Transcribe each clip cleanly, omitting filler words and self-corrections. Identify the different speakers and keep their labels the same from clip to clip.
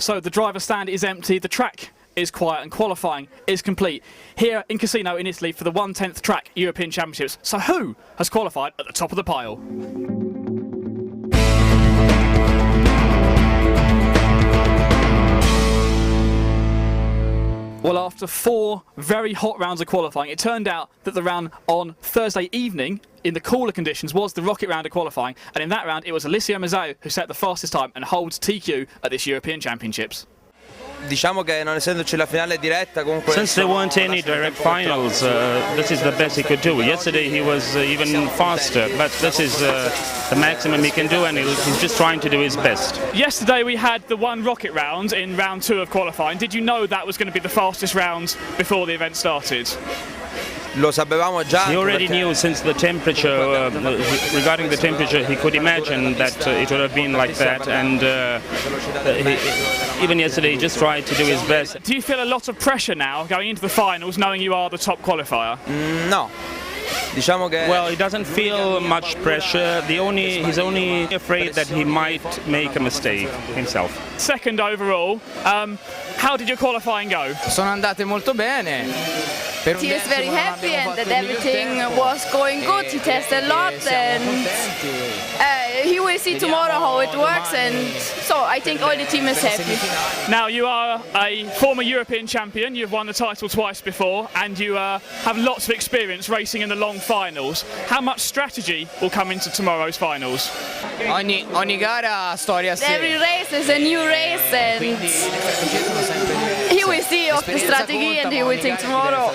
Speaker 1: So the driver's stand is empty, the track is quiet, and qualifying is complete here in Cassino in Italy for the 1/10th track European Championships. So who has qualified at the top of the pile? Well, after 4 very hot rounds of qualifying, it turned out that the round on Thursday evening in the cooler conditions was the rocket round of qualifying, and in that round it was Alessio Mazzeo who set the fastest time and holds TQ at this European Championships.
Speaker 2: Diciamo che non essendoci la finale diretta comunque.
Speaker 3: Since there weren't any direct finals, this is the best he could do. Yesterday he was even faster, but this is the maximum he can do, and he's just trying to do his best.
Speaker 1: Yesterday we had the one rocket round in round 2 of qualifying. Did you know that was going to be the fastest round before the event started?
Speaker 2: Lo sapevamo già.
Speaker 3: He already knew since the temperature, regarding the temperature, he could imagine that it would have been like that, and even yesterday he just tried to do his best.
Speaker 1: Do you feel a lot of pressure now going into the finals knowing you are the top qualifier?
Speaker 2: No.
Speaker 3: Well, he doesn't feel much pressure. He's only afraid that he might make a mistake himself.
Speaker 1: Second overall, how did your qualifying go?
Speaker 4: Sono andate molto bene.
Speaker 5: He is very happy and that everything was going good. He tested a lot, and he will see tomorrow how it works, and so I think all the team is happy.
Speaker 1: Now you are a former European champion, you've won the title twice before, and you have lots of experience racing in the long finals. How much strategy will come into tomorrow's finals?
Speaker 4: Ogni gara ha storia a sé.
Speaker 5: Every race is a new race, and he will see of the strategy, and he will think tomorrow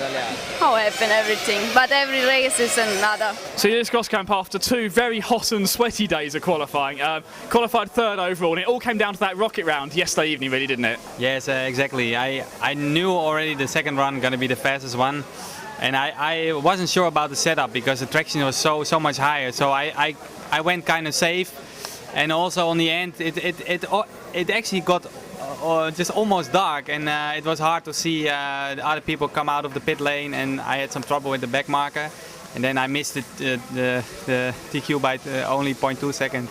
Speaker 5: how happened everything. But every race is another.
Speaker 1: So Jens Groskamp, after 2 very hot and sweaty days of qualifying, qualified 3rd overall, and it all came down to that rocket round yesterday evening, really, didn't it?
Speaker 6: Yes, exactly. I knew already the second run going to be the fastest one, and I wasn't sure about the setup because the traction was so much higher. So I went kind of safe, and also on the end it actually got just almost dark, and it was hard to see other people come out of the pit lane, and I had some trouble with the back marker, and then I missed the TQ by only 0.2 seconds.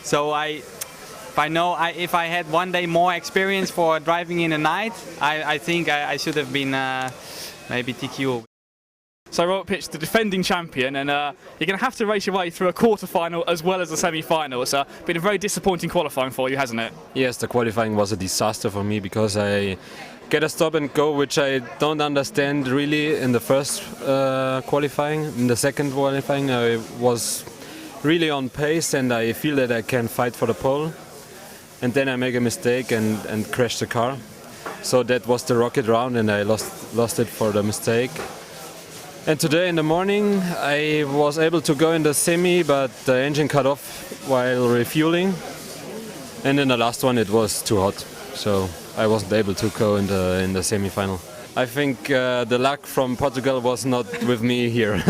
Speaker 6: So if I had one day more experience for driving in the night, I think I should have been maybe TQ.
Speaker 1: So Robert Pitch, the defending champion, and you're going to have to race your way through a quarter-final as well as a semi-final. It's been a very disappointing qualifying for you, hasn't it?
Speaker 7: Yes, the qualifying was a disaster for me because I get a stop and go, which I don't understand really in the first qualifying. In the second qualifying I was really on pace and I feel that I can fight for the pole. And then I make a mistake and crash the car. So that was the rocket round and I lost it for the mistake. And today in the morning I was able to go in the semi, but the engine cut off while refueling. And in the last one it was too hot, so I wasn't able to go in the semi-final. I think the luck from Portugal was not with me here.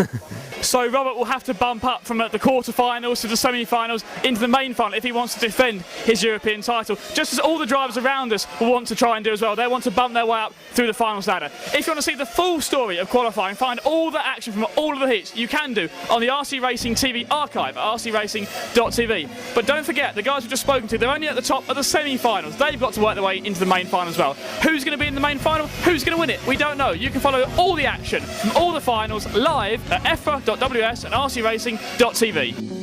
Speaker 1: So Robert will have to bump up from the quarter-finals to the semi-finals into the main final if he wants to defend his European title, just as all the drivers around us will want to try and do as well. They want to bump their way up through the finals ladder. If you want to see the full story of qualifying, find all the action from all of the heats, you can do on the RC Racing TV archive at rcracing.tv. But don't forget, the guys we've just spoken to, they're only at the top of the semi-finals. They've got to work their way into the main final as well. Who's going to be in the main final? Who's going to win it? We don't know. You can follow all the action from all the finals live at EFRA.ws and rcracing.tv.